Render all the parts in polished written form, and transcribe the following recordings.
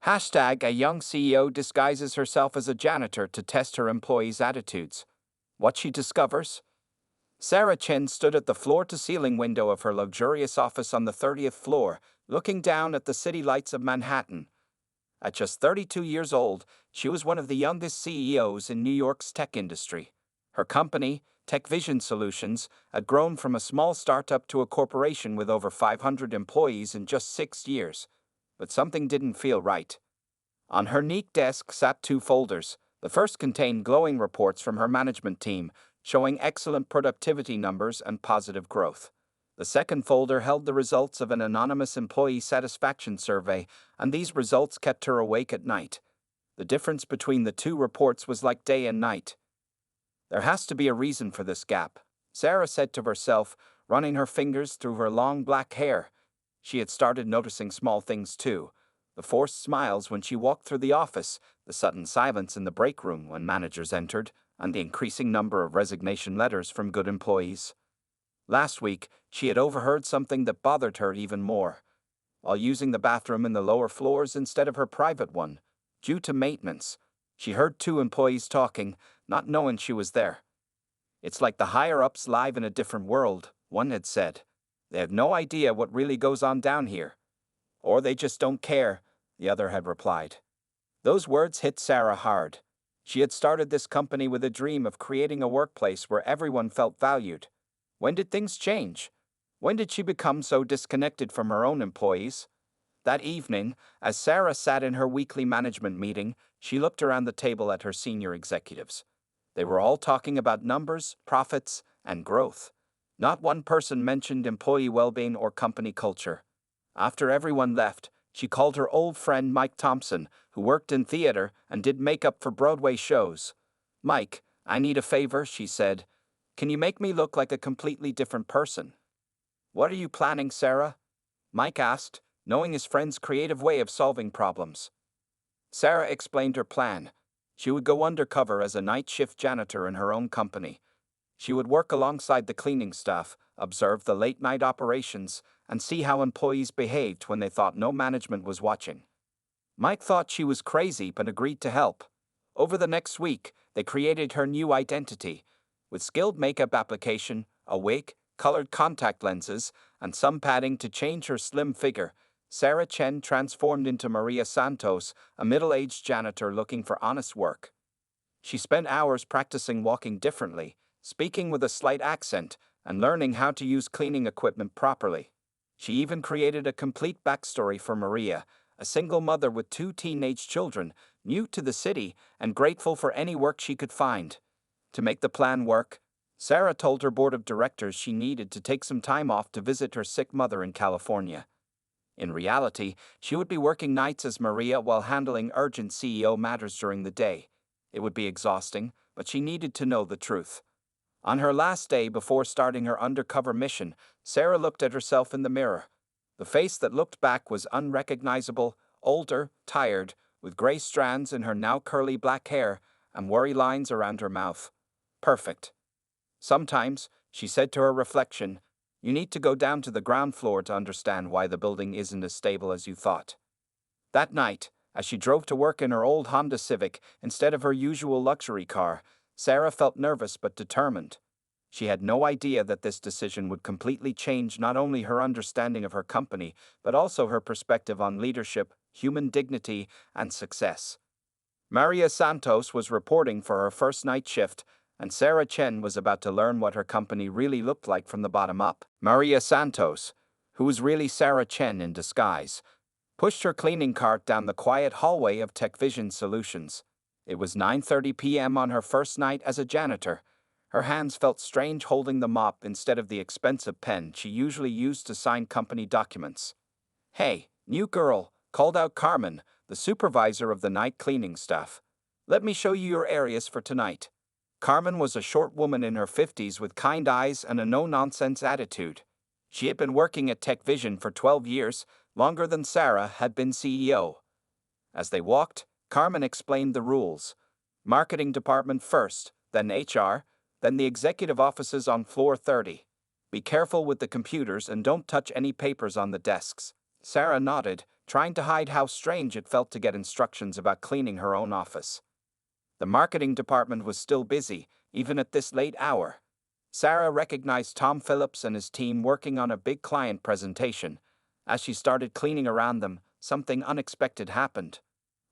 Hashtag a young CEO disguises herself as a janitor to test her employees' attitudes. What she discovers? Sarah Chen stood at the floor-to-ceiling window of her luxurious office on the 30th floor, looking down at the city lights of Manhattan. At just 32 years old, she was one of the youngest CEOs in New York's tech industry. Her company, TechVision Solutions, had grown from a small startup to a corporation with over 500 employees in just 6 years. But something didn't feel right. On her neat desk sat two folders. The first contained glowing reports from her management team, showing excellent productivity numbers and positive growth. The second folder held the results of an anonymous employee satisfaction survey, and these results kept her awake at night. The difference between the two reports was like day and night. There has to be a reason for this gap, Sarah said to herself, running her fingers through her long black hair. She had started noticing small things too. The forced smiles when she walked through the office, the sudden silence in the break room when managers entered, and the increasing number of resignation letters from good employees. Last week, she had overheard something that bothered her even more. While using the bathroom in the lower floors instead of her private one, due to maintenance, she heard two employees talking, not knowing she was there. "It's like the higher-ups live in a different world," one had said. "They have no idea what really goes on down here." "Or they just don't care," the other had replied. Those words hit Sarah hard. She had started this company with a dream of creating a workplace where everyone felt valued. When did things change? When did she become so disconnected from her own employees? That evening, as Sarah sat in her weekly management meeting, she looked around the table at her senior executives. They were all talking about numbers, profits, and growth. Not one person mentioned employee well-being or company culture. After everyone left, she called her old friend Mike Thompson, who worked in theater and did makeup for Broadway shows. "Mike, I need a favor," she said. "Can you make me look like a completely different person?" "What are you planning, Sarah?" Mike asked, knowing his friend's creative way of solving problems. Sarah explained her plan. She would go undercover as a night shift janitor in her own company. She would work alongside the cleaning staff, observe the late-night operations, and see how employees behaved when they thought no management was watching. Mike thought she was crazy but agreed to help. Over the next week, they created her new identity. With skilled makeup application, a wig, colored contact lenses, and some padding to change her slim figure, Sarah Chen transformed into Maria Santos, a middle-aged janitor looking for honest work. She spent hours practicing walking differently, speaking with a slight accent, and learning how to use cleaning equipment properly. She even created a complete backstory for Maria, a single mother with two teenage children, new to the city, and grateful for any work she could find. To make the plan work, Sarah told her board of directors she needed to take some time off to visit her sick mother in California. In reality, she would be working nights as Maria while handling urgent CEO matters during the day. It would be exhausting, but she needed to know the truth. On her last day before starting her undercover mission, Sarah looked at herself in the mirror. The face that looked back was unrecognizable, older, tired, with gray strands in her now curly black hair and worry lines around her mouth. Perfect. "Sometimes," she said to her reflection, "you need to go down to the ground floor to understand why the building isn't as stable as you thought." That night, as she drove to work in her old Honda Civic instead of her usual luxury car, Sarah felt nervous but determined. She had no idea that this decision would completely change not only her understanding of her company, but also her perspective on leadership, human dignity, and success. Maria Santos was reporting for her first night shift, and Sarah Chen was about to learn what her company really looked like from the bottom up. Maria Santos, who was really Sarah Chen in disguise, pushed her cleaning cart down the quiet hallway of TechVision Solutions. It was 9:30 p.m. on her first night as a janitor. Her hands felt strange holding the mop instead of the expensive pen she usually used to sign company documents. "Hey, new girl," called out Carmen, the supervisor of the night cleaning staff. "Let me show you your areas for tonight." Carmen was a short woman in her 50s with kind eyes and a no-nonsense attitude. She had been working at TechVision for 12 years, longer than Sarah had been CEO. As they walked, Carmen explained the rules. Marketing department first, then HR, then the executive offices on floor 30. Be careful with the computers and don't touch any papers on the desks. Sarah nodded, trying to hide how strange it felt to get instructions about cleaning her own office. The marketing department was still busy, even at this late hour. Sarah recognized Tom Phillips and his team working on a big client presentation. As she started cleaning around them, something unexpected happened.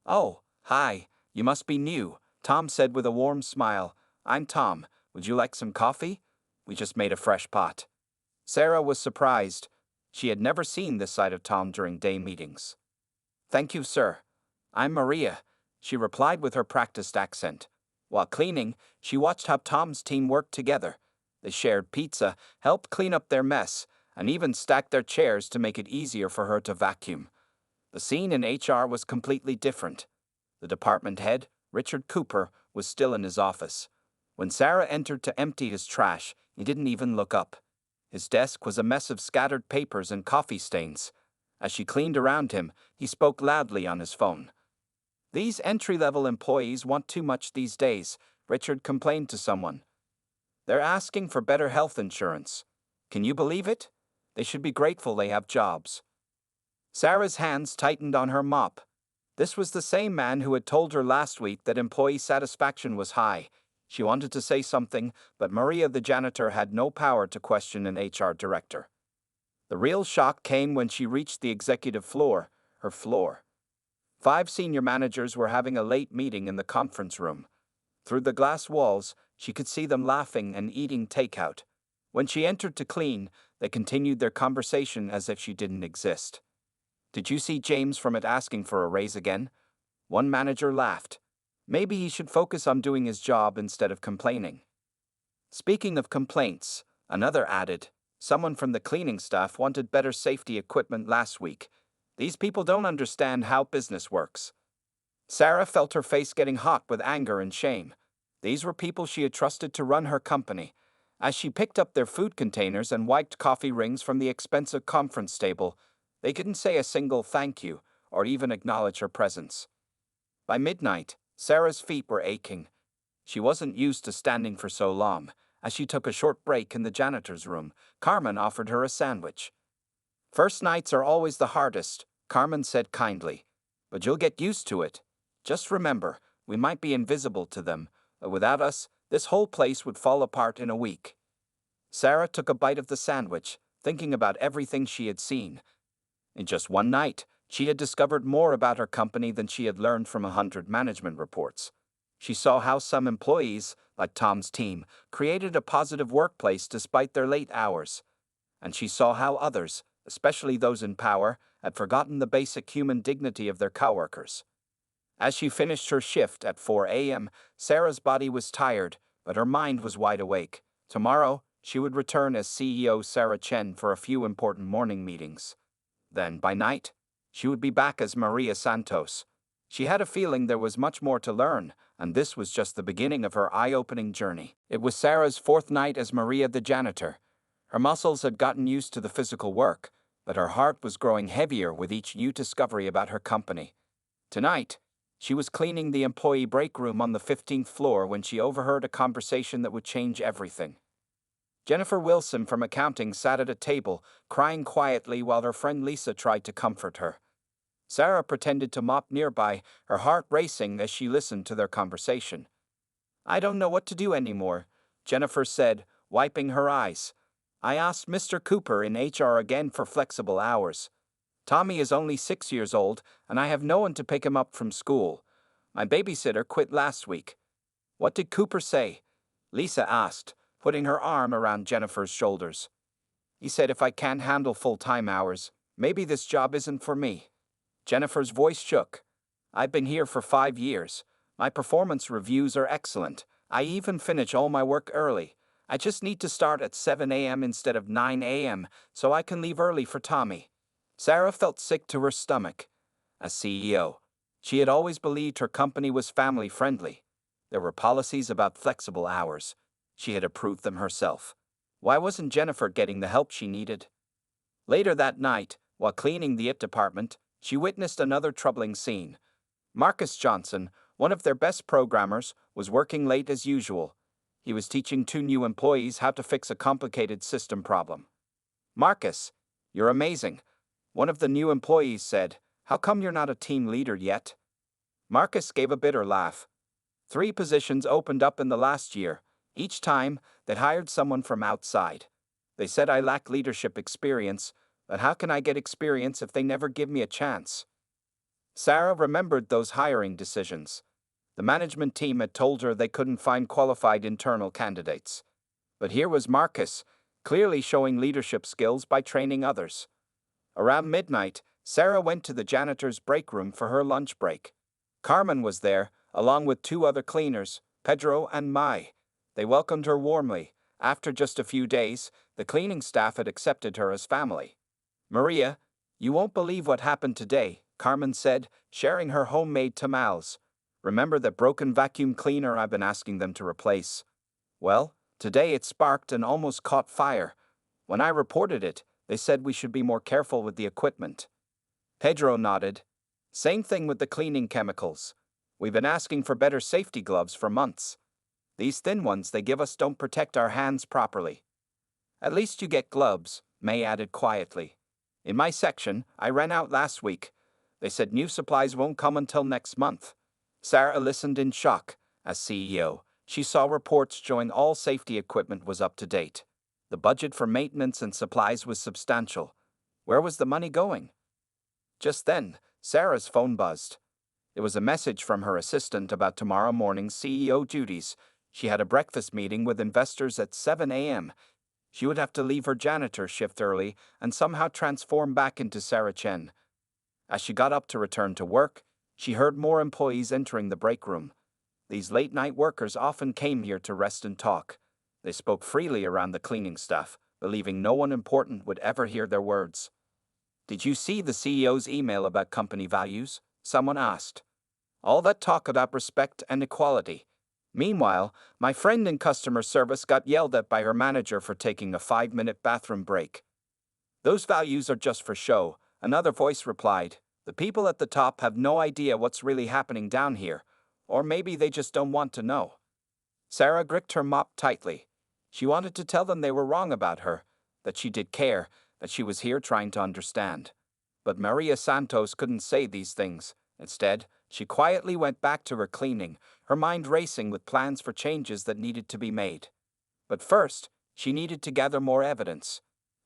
"Oh, hi, you must be new," Tom said with a warm smile. "I'm Tom. Would you like some coffee? We just made a fresh pot." Sarah was surprised. She had never seen this side of Tom during day meetings. "Thank you, sir. I'm Maria," she replied with her practiced accent. While cleaning, she watched how Tom's team worked together. They shared pizza, helped clean up their mess, and even stacked their chairs to make it easier for her to vacuum. The scene in HR was completely different. The department head, Richard Cooper, was still in his office. When Sarah entered to empty his trash, he didn't even look up. His desk was a mess of scattered papers and coffee stains. As she cleaned around him, he spoke loudly on his phone. "These entry-level employees want too much these days," Richard complained to someone. "They're asking for better health insurance. Can you believe it? They should be grateful they have jobs." Sarah's hands tightened on her mop. This was the same man who had told her last week that employee satisfaction was high. She wanted to say something, but Maria the janitor had no power to question an HR director. The real shock came when she reached the executive floor, her floor. 5 senior managers were having a late meeting in the conference room. Through the glass walls, she could see them laughing and eating takeout. When she entered to clean, they continued their conversation as if she didn't exist. "Did you see James from it asking for a raise again?" One manager laughed. "Maybe he should focus on doing his job instead of complaining." Speaking of complaints, another added, "Someone from the cleaning staff wanted better safety equipment last week. These people don't understand how business works." Sarah felt her face getting hot with anger and shame. These were people she had trusted to run her company. As she picked up their food containers and wiped coffee rings from the expensive conference table, they couldn't say a single thank you or even acknowledge her presence. By midnight, Sarah's feet were aching. She wasn't used to standing for so long. As she took a short break in the janitor's room, Carmen offered her a sandwich. "First nights are always the hardest," Carmen said kindly. "But you'll get used to it. Just remember, we might be invisible to them, but without us, this whole place would fall apart in a week." Sarah took a bite of the sandwich, thinking about everything she had seen. In just one night, she had discovered more about her company than she had learned from 100 management reports. She saw how some employees, like Tom's team, created a positive workplace despite their late hours. And she saw how others, especially those in power, had forgotten the basic human dignity of their coworkers. As she finished her shift at 4 a.m., Sarah's body was tired, but her mind was wide awake. Tomorrow, she would return as CEO Sarah Chen for a few important morning meetings. Then, by night, she would be back as Maria Santos. She had a feeling there was much more to learn, and this was just the beginning of her eye-opening journey. It was Sarah's 4th night as Maria the janitor. Her muscles had gotten used to the physical work, but her heart was growing heavier with each new discovery about her company. Tonight, she was cleaning the employee break room on the 15th floor when she overheard a conversation that would change everything. Jennifer Wilson from accounting sat at a table, crying quietly while her friend Lisa tried to comfort her. Sarah pretended to mop nearby, her heart racing as she listened to their conversation. "I don't know what to do anymore," Jennifer said, wiping her eyes. "I asked Mr. Cooper in HR again for flexible hours. Tommy is only 6 years old, and I have no one to pick him up from school. My babysitter quit last week." "What did Cooper say?" Lisa asked, putting her arm around Jennifer's shoulders. "He said if I can't handle full-time hours, maybe this job isn't for me." Jennifer's voice shook. "I've been here for 5 years. My performance reviews are excellent. I even finish all my work early. I just need to start at 7 a.m. instead of 9 a.m. so I can leave early for Tommy." Sarah felt sick to her stomach. As CEO, she had always believed her company was family-friendly. There were policies about flexible hours. She had approved them herself. Why wasn't Jennifer getting the help she needed? Later that night, while cleaning the IT department, she witnessed another troubling scene. Marcus Johnson, one of their best programmers, was working late as usual. He was teaching 2 new employees how to fix a complicated system problem. "Marcus, you're amazing," one of the new employees said. How come you're not a team leader yet? Marcus gave a bitter laugh. 3 positions opened up in the last year. Each time, they hired someone from outside. They said I lack leadership experience, but how can I get experience if they never give me a chance? Sarah remembered those hiring decisions. The management team had told her they couldn't find qualified internal candidates. But here was Marcus, clearly showing leadership skills by training others. Around midnight, Sarah went to the janitor's break room for her lunch break. Carmen was there, along with 2 other cleaners, Pedro and Mai. They welcomed her warmly. After just a few days, the cleaning staff had accepted her as family. Maria, you won't believe what happened today, Carmen said, sharing her homemade tamales. Remember that broken vacuum cleaner I've been asking them to replace? Well, today it sparked and almost caught fire. When I reported it, they said we should be more careful with the equipment. Pedro nodded. Same thing with the cleaning chemicals. We've been asking for better safety gloves for months. These thin ones they give us don't protect our hands properly. At least you get gloves, May added quietly. In my section, I ran out last week. They said new supplies won't come until next month. Sarah listened in shock. As CEO, she saw reports showing all safety equipment was up to date. The budget for maintenance and supplies was substantial. Where was the money going? Just then, Sarah's phone buzzed. It was a message from her assistant about tomorrow morning's CEO duties. She had a breakfast meeting with investors at 7 a.m. She would have to leave her janitor shift early and somehow transform back into Sarah Chen. As she got up to return to work, she heard more employees entering the break room. These late-night workers often came here to rest and talk. They spoke freely around the cleaning staff, believing no one important would ever hear their words. Did you see the CEO's email about company values? Someone asked. All that talk about respect and equality. Meanwhile, my friend in customer service got yelled at by her manager for taking a 5-minute bathroom break. Those values are just for show, another voice replied. The people at the top have no idea what's really happening down here, or maybe they just don't want to know. Sarah gripped her mop tightly. She wanted to tell them they were wrong about her, that she did care, that she was here trying to understand. But Maria Santos couldn't say these things. Instead, she quietly went back to her cleaning, her mind racing with plans for changes that needed to be made. But first, she needed to gather more evidence.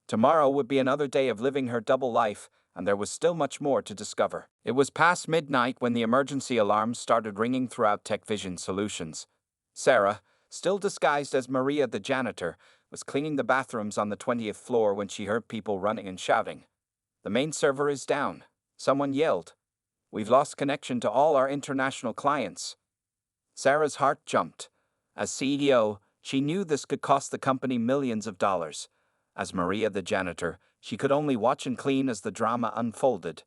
Tomorrow would be another day of living her double life, and there was still much more to discover. It was past midnight when the emergency alarms started ringing throughout Tech Vision Solutions. Sarah, still disguised as Maria the janitor, was cleaning the bathrooms on the 20th floor when she heard people running and shouting. The main server is down, someone yelled. We've lost connection to all our international clients. Sarah's heart jumped. As CEO, she knew this could cost the company millions of dollars. As Maria the janitor, she could only watch and clean as the drama unfolded.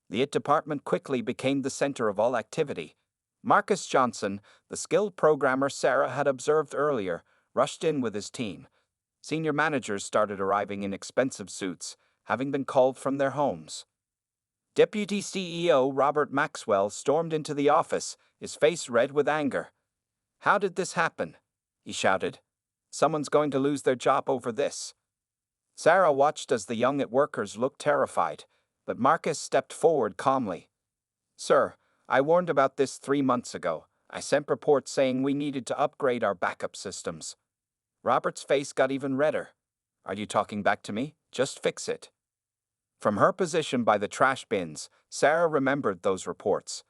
The IT department quickly became the center of all activity. Marcus Johnson, the skilled programmer Sarah had observed earlier, rushed in with his team. Senior managers started arriving in expensive suits, having been called from their homes. Deputy CEO Robert Maxwell stormed into the office, his face red with anger. How did this happen? He shouted. Someone's going to lose their job over this. Sarah watched as the young workers looked terrified, but Marcus stepped forward calmly. Sir, I warned about this 3 months ago. I sent reports saying we needed to upgrade our backup systems. Robert's face got even redder. Are you talking back to me? Just fix it. From her position by the trash bins, Sarah remembered those reports.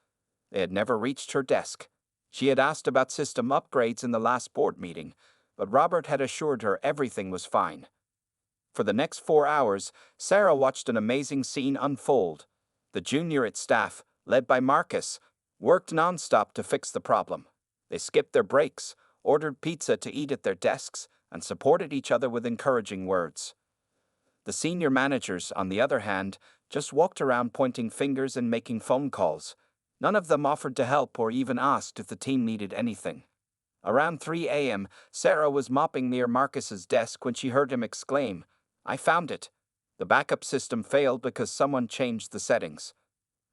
They had never reached her desk. She had asked about system upgrades in the last board meeting, but Robert had assured her everything was fine. For the next 4 hours, Sarah watched an amazing scene unfold. The junior IT staff, led by Marcus, worked nonstop to fix the problem. They skipped their breaks, ordered pizza to eat at their desks, and supported each other with encouraging words. The senior managers, on the other hand, just walked around pointing fingers and making phone calls. None of them offered to help or even asked if the team needed anything. Around 3 a.m., Sarah was mopping near Marcus's desk when she heard him exclaim, I found it. The backup system failed because someone changed the settings.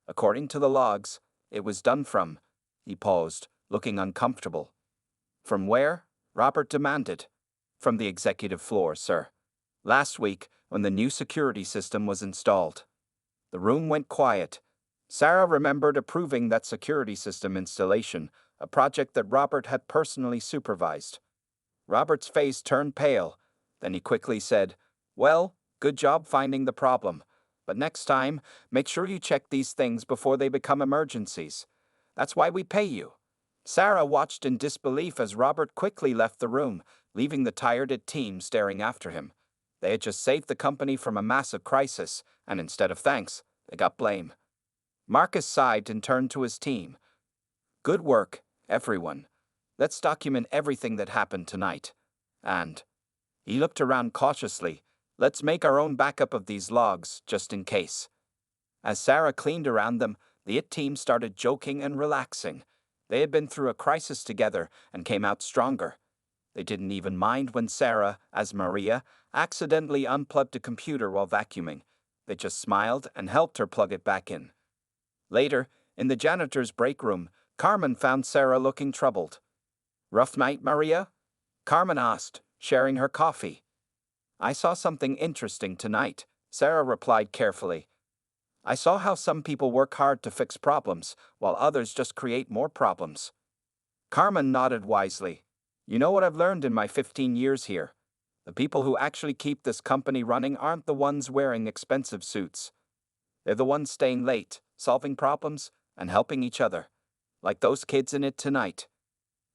According to the logs, it was done from. He paused, looking uncomfortable. From where? Robert demanded. From the executive floor, sir. Last week, when the new security system was installed. The room went quiet. Sarah remembered approving that security system installation, a project that Robert had personally supervised. Robert's face turned pale. Then he quickly said, "Well, good job finding the problem. But next time, make sure you check these things before they become emergencies. That's why we pay you." Sarah watched in disbelief as Robert quickly left the room, leaving the tired team staring after him. They had just saved the company from a massive crisis, and instead of thanks, they got blame. Marcus sighed and turned to his team. "Good work, everyone. Let's document everything that happened tonight. And," he looked around cautiously, "let's make our own backup of these logs, just in case." As Sarah cleaned around them, the IT team started joking and relaxing. They had been through a crisis together and came out stronger. They didn't even mind when Sarah, as Maria, accidentally unplugged a computer while vacuuming. They just smiled and helped her plug it back in. Later, in the janitor's break room, Carmen found Sarah looking troubled. "Rough night, Maria?" Carmen asked, sharing her coffee. "I saw something interesting tonight," Sarah replied carefully. "I saw how some people work hard to fix problems, while others just create more problems." Carmen nodded wisely. "You know what I've learned in my 15 years here? The people who actually keep this company running aren't the ones wearing expensive suits. They're the ones staying late, solving problems, and helping each other. Like those kids in it tonight."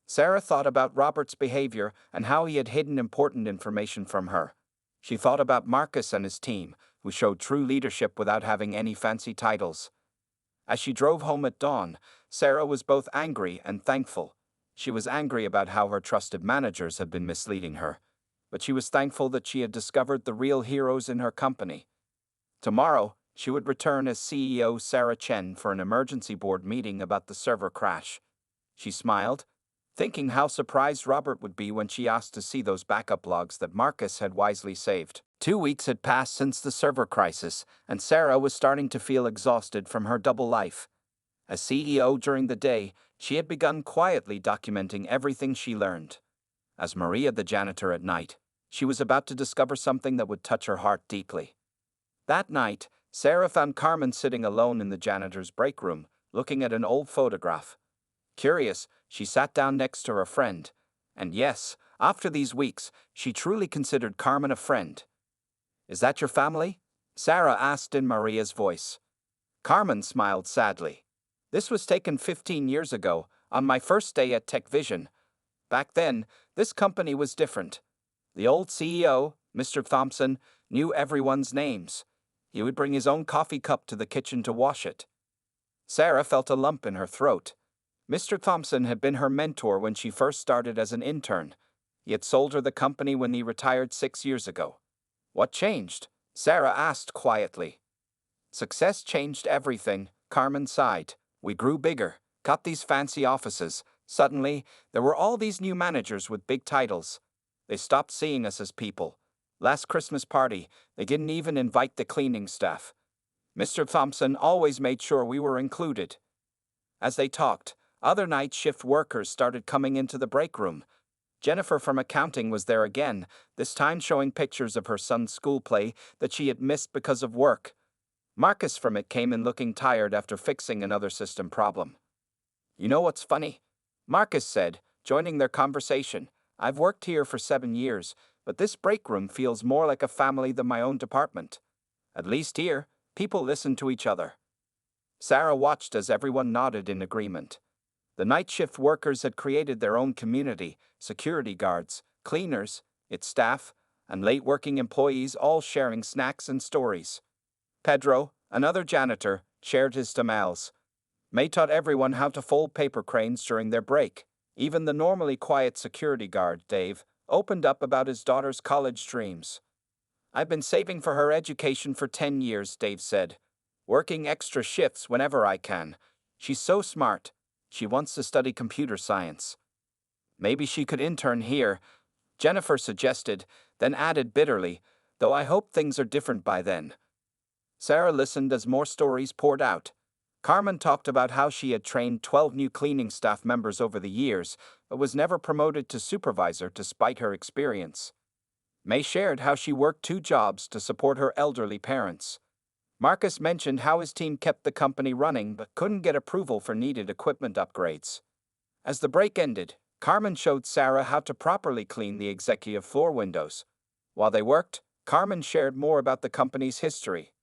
Sarah thought about Robert's behavior and how he had hidden important information from her. She thought about Marcus and his team, who showed true leadership without having any fancy titles. As she drove home at dawn, Sarah was both angry and thankful. She was angry about how her trusted managers had been misleading her, but she was thankful that she had discovered the real heroes in her company. Tomorrow, she would return as CEO Sarah Chen for an emergency board meeting about the server crash. She smiled, thinking how surprised Robert would be when she asked to see those backup logs that Marcus had wisely saved. 2 weeks had passed since the server crisis, and Sarah was starting to feel exhausted from her double life. As CEO during the day, she had begun quietly documenting everything she learned. As Maria the janitor at night, she was about to discover something that would touch her heart deeply. That night, Sarah found Carmen sitting alone in the janitor's break room, looking at an old photograph. Curious, she sat down next to her friend. And yes, after these weeks, she truly considered Carmen a friend. "Is that your family?" Sarah asked in Maria's voice. Carmen smiled sadly. "This was taken 15 years ago, on my first day at Tech Vision. Back then, this company was different. The old CEO, Mr. Thompson, knew everyone's names. He would bring his own coffee cup to the kitchen to wash it." Sarah felt a lump in her throat. Mr. Thompson had been her mentor when she first started as an intern. He had sold her the company when he retired 6 years ago. "What changed?" Sarah asked quietly. "Success changed everything," Carmen sighed. "We grew bigger, got these fancy offices. Suddenly, there were all these new managers with big titles. They stopped seeing us as people. Last Christmas party, they didn't even invite the cleaning staff. Mr. Thompson always made sure we were included." As they talked, other night shift workers started coming into the break room. Jennifer from accounting was there again, this time showing pictures of her son's school play that she had missed because of work. Marcus from it came in looking tired after fixing another system problem. "You know what's funny?" Marcus said, joining their conversation. "I've worked here for 7 years, but this break room feels more like a family than my own department. At least here, people listen to each other." Sarah watched as everyone nodded in agreement. The night shift workers had created their own community, security guards, cleaners, its staff, and late working employees all sharing snacks and stories. Pedro, another janitor, shared his tamales. May taught everyone how to fold paper cranes during their break. Even the normally quiet security guard, Dave, opened up about his daughter's college dreams. "I've been saving for her education for 10 years, Dave said. Working extra shifts whenever I can. She's so smart. She wants to study computer science." "Maybe she could intern here," Jennifer suggested, then added bitterly, "though I hope things are different by then." Sarah listened as more stories poured out. Carmen talked about how she had trained 12 new cleaning staff members over the years, but was never promoted to supervisor despite her experience. May shared how she worked 2 jobs to support her elderly parents. Marcus mentioned how his team kept the company running but couldn't get approval for needed equipment upgrades. As the break ended, Carmen showed Sarah how to properly clean the executive floor windows. While they worked, Carmen shared more about the company's history.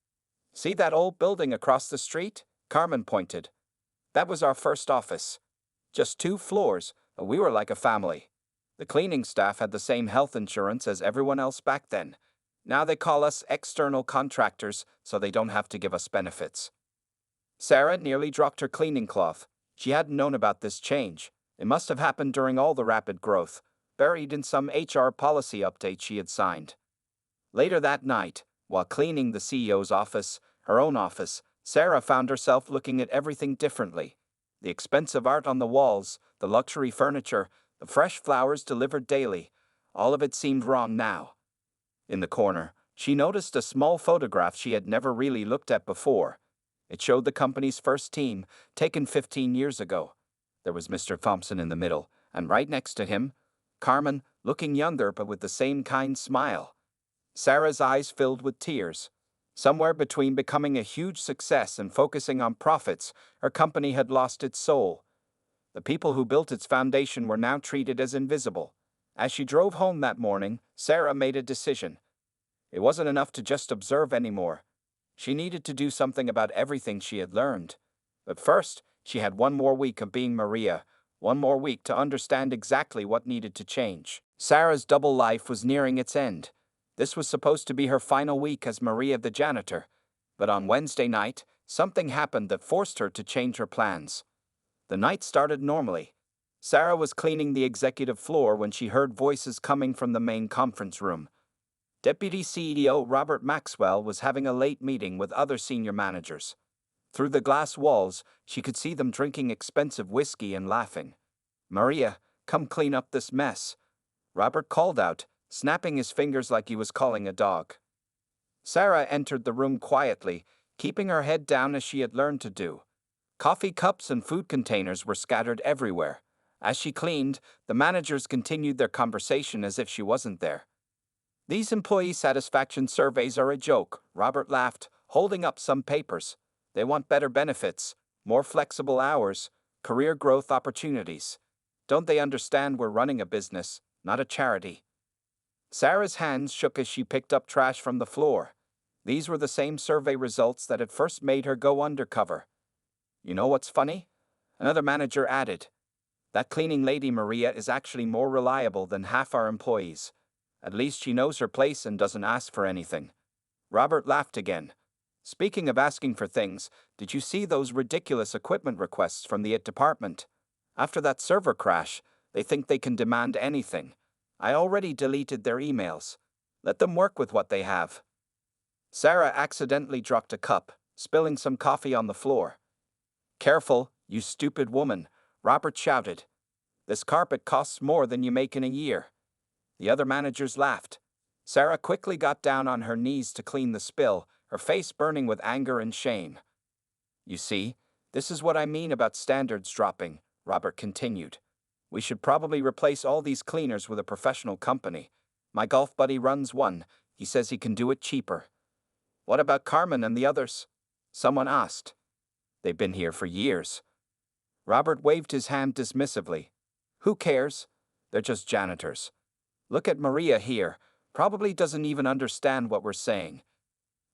"See that old building across the street?" Carmen pointed. "That was our first office. Just 2 floors, but we were like a family. The cleaning staff had the same health insurance as everyone else back then. Now they call us external contractors so they don't have to give us benefits." Sarah nearly dropped her cleaning cloth. She hadn't known about this change. It must have happened during all the rapid growth, buried in some HR policy update she had signed. Later that night, while cleaning the CEO's office, her own office, Sarah found herself looking at everything differently. The expensive art on the walls, the luxury furniture, the fresh flowers delivered daily, all of it seemed wrong now. In the corner, she noticed a small photograph she had never really looked at before. It showed the company's first team, taken 15 years ago. There was Mr. Thompson in the middle, and right next to him, Carmen, looking younger but with the same kind smile. Sarah's eyes filled with tears. Somewhere between becoming a huge success and focusing on profits, her company had lost its soul. The people who built its foundation were now treated as invisible. As she drove home that morning, Sarah made a decision. It wasn't enough to just observe anymore. She needed to do something about everything she had learned. But first, she had one more week of being Maria, one more week to understand exactly what needed to change. Sarah's double life was nearing its end. This was supposed to be her final week as Maria the janitor. But on Wednesday night, something happened that forced her to change her plans. The night started normally. Sarah was cleaning the executive floor when she heard voices coming from the main conference room. Deputy CEO Robert Maxwell was having a late meeting with other senior managers. Through the glass walls, she could see them drinking expensive whiskey and laughing. "Maria, come clean up this mess," Robert called out, snapping his fingers like he was calling a dog. Sarah entered the room quietly, keeping her head down as she had learned to do. Coffee cups and food containers were scattered everywhere. As she cleaned, the managers continued their conversation as if she wasn't there. "These employee satisfaction surveys are a joke," Robert laughed, holding up some papers. "They want better benefits, more flexible hours, career growth opportunities. Don't they understand we're running a business, not a charity?" Sarah's hands shook as she picked up trash from the floor. These were the same survey results that had first made her go undercover. "You know what's funny?" Another manager added. "That cleaning lady Maria is actually more reliable than half our employees. At least she knows her place and doesn't ask for anything." Robert laughed again. "Speaking of asking for things, did you see those ridiculous equipment requests from the IT department? After that server crash, they think they can demand anything. I already deleted their emails. Let them work with what they have." Sarah accidentally dropped a cup, spilling some coffee on the floor. "Careful, you stupid woman," Robert shouted. "This carpet costs more than you make in a year." The other managers laughed. Sarah quickly got down on her knees to clean the spill, her face burning with anger and shame. "You see, this is what I mean about standards dropping," Robert continued. "We should probably replace all these cleaners with a professional company. My golf buddy runs one. He says he can do it cheaper." "What about Carmen and the others?" someone asked. "They've been here for years." Robert waved his hand dismissively. "Who cares? They're just janitors. Look at Maria here, probably doesn't even understand what we're saying."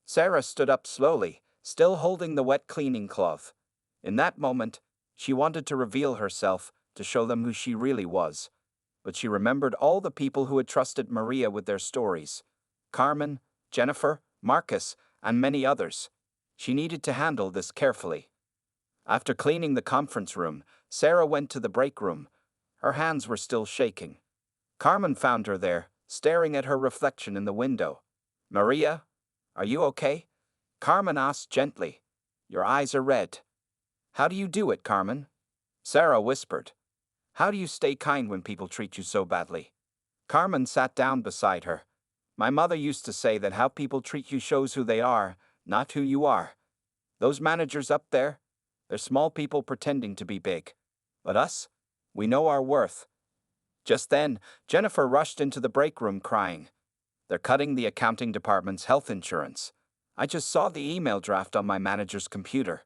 Sarah stood up slowly, still holding the wet cleaning cloth. In that moment, she wanted to reveal herself, to show them who she really was. But she remembered all the people who had trusted Maria with their stories. Carmen, Jennifer, Marcus, and many others. She needed to handle this carefully. After cleaning the conference room, Sarah went to the break room. Her hands were still shaking. Carmen found her there, staring at her reflection in the window. "Maria, are you okay?" Carmen asked gently. "Your eyes are red." "How do you do it, Carmen?" Sarah whispered. "How do you stay kind when people treat you so badly?" Carmen sat down beside her. "My mother used to say that how people treat you shows who they are, not who you are. Those managers up there, they're small people pretending to be big. But us, we know our worth." Just then, Jennifer rushed into the break room crying. "They're cutting the accounting department's health insurance. I just saw the email draft on my manager's computer.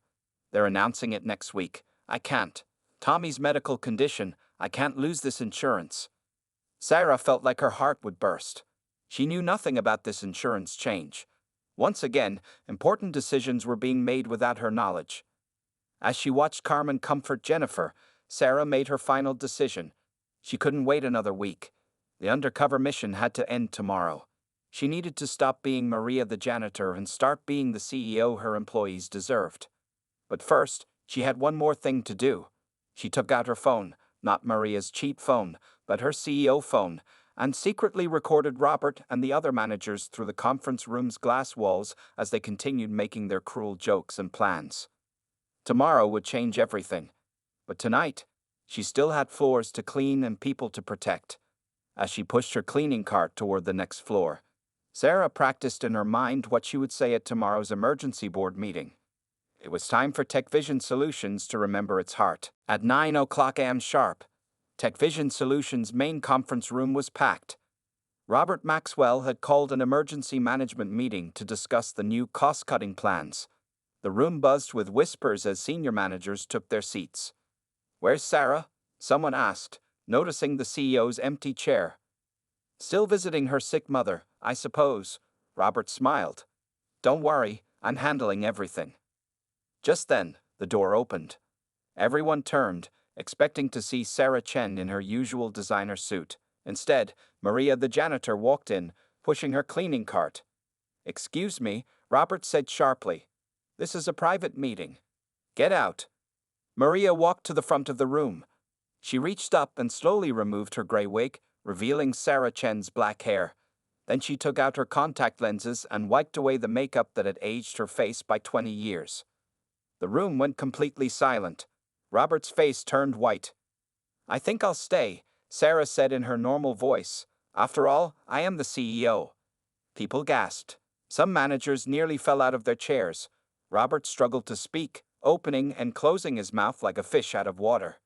They're announcing it next week. I can't. Tommy's medical condition, I can't lose this insurance. Sarah felt like her heart would burst. She knew nothing about this insurance change. Once again, important decisions were being made without her knowledge. As she watched Carmen comfort Jennifer, Sarah made her final decision. She couldn't wait another week. The undercover mission had to end tomorrow. She needed to stop being Maria the janitor and start being the CEO her employees deserved. But first, she had one more thing to do. She took out her phone, not Maria's cheap phone, but her CEO phone, and secretly recorded Robert and the other managers through the conference room's glass walls as they continued making their cruel jokes and plans. Tomorrow would change everything. But tonight, she still had floors to clean and people to protect. As she pushed her cleaning cart toward the next floor, Sarah practiced in her mind what she would say at tomorrow's emergency board meeting. It was time for TechVision Solutions to remember its heart. At 9 a.m. sharp, TechVision Solutions' main conference room was packed. Robert Maxwell had called an emergency management meeting to discuss the new cost-cutting plans. The room buzzed with whispers as senior managers took their seats. "Where's Sarah?" someone asked, noticing the CEO's empty chair. "Still visiting her sick mother, I suppose," Robert smiled. "Don't worry, I'm handling everything." Just then, the door opened. Everyone turned, expecting to see Sarah Chen in her usual designer suit. Instead, Maria the janitor walked in, pushing her cleaning cart. "Excuse me," Robert said sharply. "This is a private meeting. Get out." Maria walked to the front of the room. She reached up and slowly removed her gray wig, revealing Sarah Chen's black hair. Then she took out her contact lenses and wiped away the makeup that had aged her face by 20 years. The room went completely silent. Robert's face turned white. "I think I'll stay," Sarah said in her normal voice. "After all, I am the CEO." People gasped. Some managers nearly fell out of their chairs. Robert struggled to speak, opening and closing his mouth like a fish out of water.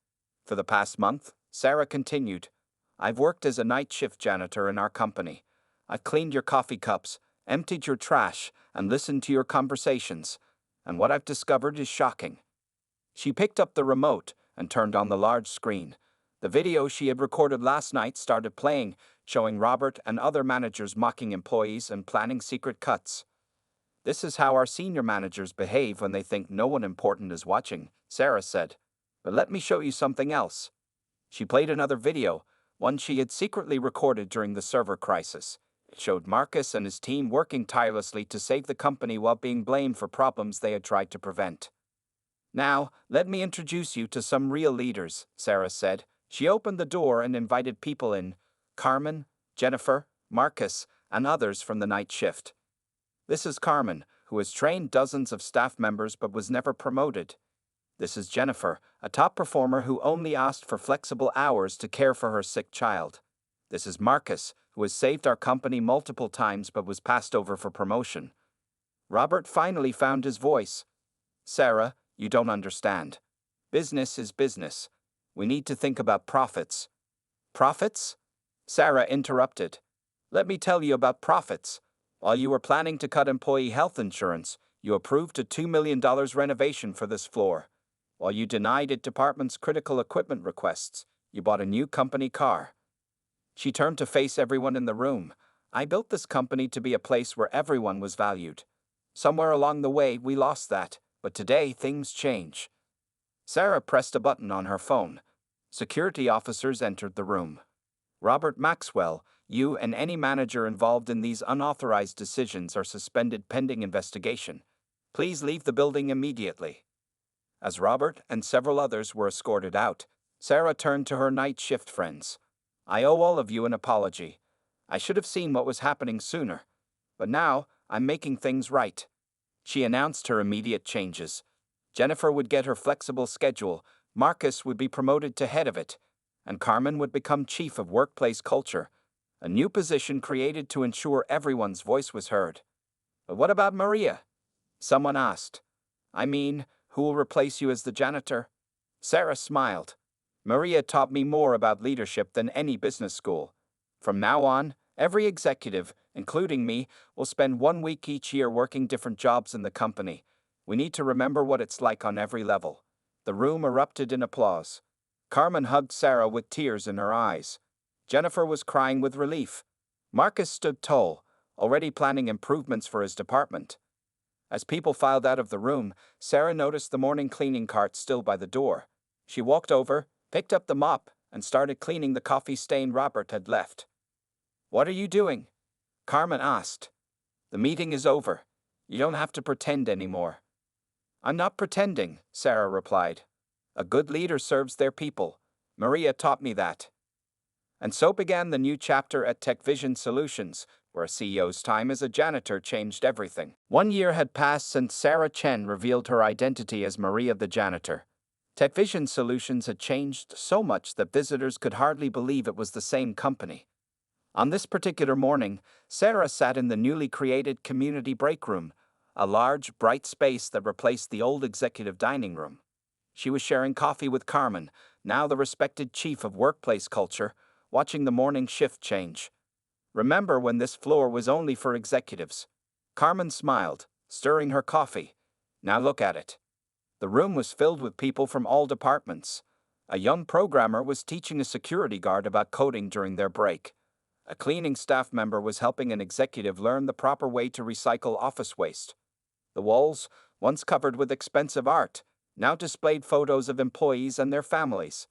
"For the past month," Sarah continued, "I've worked as a night shift janitor in our company. I've cleaned your coffee cups, emptied your trash, and listened to your conversations. And what I've discovered is shocking." She picked up the remote and turned on the large screen. The video she had recorded last night started playing, showing Robert and other managers mocking employees and planning secret cuts. "This is how our senior managers behave when they think no one important is watching," Sarah said. "But let me show you something else." She played another video, one she had secretly recorded during the server crisis. It showed Marcus and his team working tirelessly to save the company while being blamed for problems they had tried to prevent. "Now, let me introduce you to some real leaders," Sarah said. She opened the door and invited people in: Carmen, Jennifer, Marcus, and others from the night shift. "This is Carmen, who has trained dozens of staff members but was never promoted. This is Jennifer, a top performer who only asked for flexible hours to care for her sick child. This is Marcus, who has saved our company multiple times but was passed over for promotion." Robert finally found his voice. "Sarah, you don't understand. Business is business. We need to think about profits." "Profits?" Sarah interrupted. "Let me tell you about profits. While you were planning to cut employee health insurance, you approved a $2 million renovation for this floor. While you denied it department's critical equipment requests, you bought a new company car." She turned to face everyone in the room. "I built this company to be a place where everyone was valued. Somewhere along the way, we lost that, but today things change." Sarah pressed a button on her phone. Security officers entered the room. "Robert Maxwell, you and any manager involved in these unauthorized decisions are suspended pending investigation. Please leave the building immediately." As Robert and several others were escorted out, Sarah turned to her night shift friends. "I owe all of you an apology. I should have seen what was happening sooner. But now, I'm making things right." She announced her immediate changes. Jennifer would get her flexible schedule, Marcus would be promoted to head of it, and Carmen would become chief of workplace culture, a new position created to ensure everyone's voice was heard. "But what about Maria?" someone asked. "I mean, who will replace you as the janitor?" Sarah smiled. "Maria taught me more about leadership than any business school. From now on, every executive, including me, will spend 1 week each year working different jobs in the company. We need to remember what it's like on every level. The room erupted in applause. Carmen hugged Sarah with tears in her eyes. Jennifer was crying with relief. Marcus stood tall, already planning improvements for his department. As people filed out of the room, Sarah noticed the morning cleaning cart still by the door. She walked over, picked up the mop, and started cleaning the coffee stain Robert had left. "What are you doing?" Carmen asked. "The meeting is over. You don't have to pretend anymore." "I'm not pretending," Sarah replied. "A good leader serves their people. Maria taught me that." And so began the new chapter at TechVision Solutions, where a CEO's time as a janitor changed everything. 1 year had passed since Sarah Chen revealed her identity as Maria the janitor. TechVision Solutions had changed so much that visitors could hardly believe it was the same company. On this particular morning, Sarah sat in the newly created community break room, a large, bright space that replaced the old executive dining room. She was sharing coffee with Carmen, now the respected chief of workplace culture, watching the morning shift change. "Remember when this floor was only for executives?" Carmen smiled, stirring her coffee. "Now look at it." The room was filled with people from all departments. A young programmer was teaching a security guard about coding during their break. A cleaning staff member was helping an executive learn the proper way to recycle office waste. The walls, once covered with expensive art, now displayed photos of employees and their families.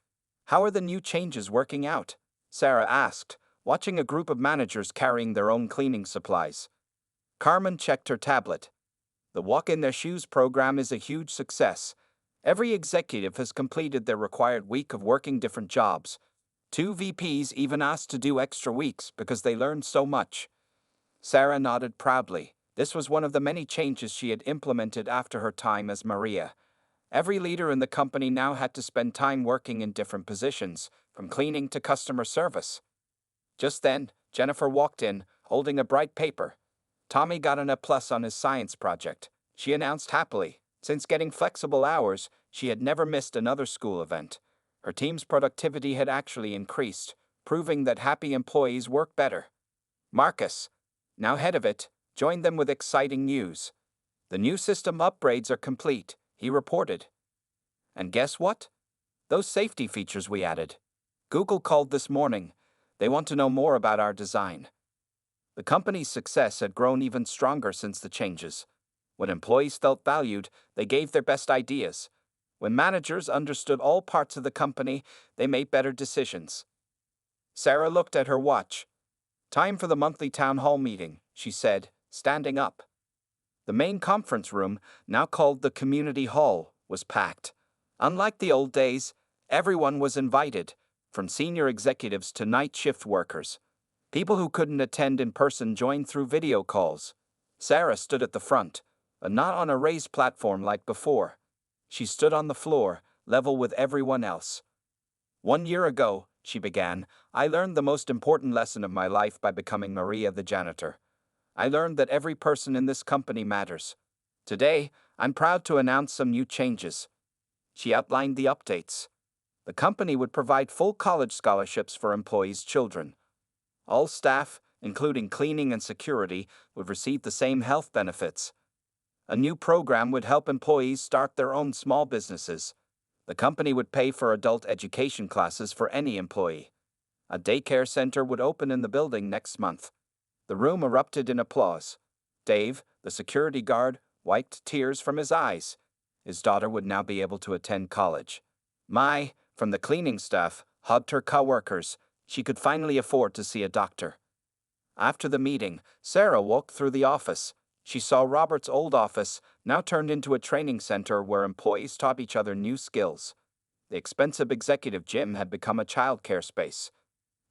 "How are the new changes working out?" Sarah asked, watching a group of managers carrying their own cleaning supplies. Carmen checked her tablet. "The Walk in Their Shoes program is a huge success. Every executive has completed their required week of working different jobs. 2 VPs even asked to do extra weeks because they learned so much." Sarah nodded proudly. This was one of the many changes she had implemented after her time as Maria. Every leader in the company now had to spend time working in different positions, from cleaning to customer service. Just then, Jennifer walked in, holding a bright paper. Tommy got an A+ on his science project, she announced happily. Since getting flexible hours, she had never missed another school event. Her team's productivity had actually increased, proving that happy employees work better. Marcus, now head of it, joined them with exciting news. "The new system upgrades are complete," he reported. "And guess what? Those safety features we added. Google called this morning. They want to know more about our design." The company's success had grown even stronger since the changes. When employees felt valued, they gave their best ideas. When managers understood all parts of the company, they made better decisions. Sarah looked at her watch. "Time for the monthly town hall meeting," she said, standing up. The main conference room, now called the community hall, was packed. Unlike the old days, everyone was invited, from senior executives to night shift workers. People who couldn't attend in person joined through video calls. Sarah stood at the front, but not on a raised platform like before. She stood on the floor, level with everyone else. "1 year ago," she began, "I learned the most important lesson of my life by becoming Maria the janitor. I learned that every person in this company matters. Today, I'm proud to announce some new changes." She outlined the updates. The company would provide full college scholarships for employees' children. All staff, including cleaning and security, would receive the same health benefits. A new program would help employees start their own small businesses. The company would pay for adult education classes for any employee. A daycare center would open in the building next month. The room erupted in applause. Dave, the security guard, wiped tears from his eyes. His daughter would now be able to attend college. Mai, from the cleaning staff, hugged her coworkers. She could finally afford to see a doctor. After the meeting, Sarah walked through the office. She saw Robert's old office, now turned into a training center where employees taught each other new skills. The expensive executive gym had become a childcare space.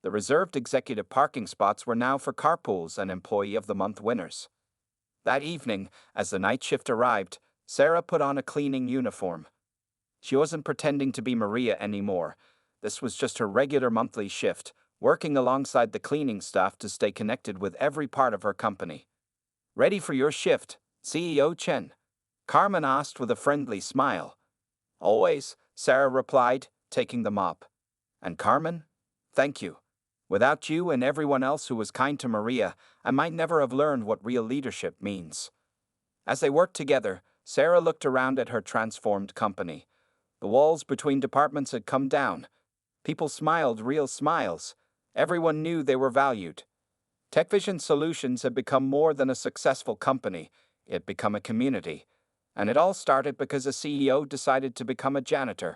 The reserved executive parking spots were now for carpools and Employee of the Month winners. That evening, as the night shift arrived, Sarah put on a cleaning uniform. She wasn't pretending to be Maria anymore. This was just her regular monthly shift, working alongside the cleaning staff to stay connected with every part of her company. "Ready for your shift, CEO Chen?" Carmen asked with a friendly smile. "Always," Sarah replied, taking the mop. "And Carmen? Thank you. Without you and everyone else who was kind to Maria, I might never have learned what real leadership means." As they worked together, Sarah looked around at her transformed company. The walls between departments had come down. People smiled real smiles. Everyone knew they were valued. TechVision Solutions had become more than a successful company. It had become a community. And it all started because a CEO decided to become a janitor.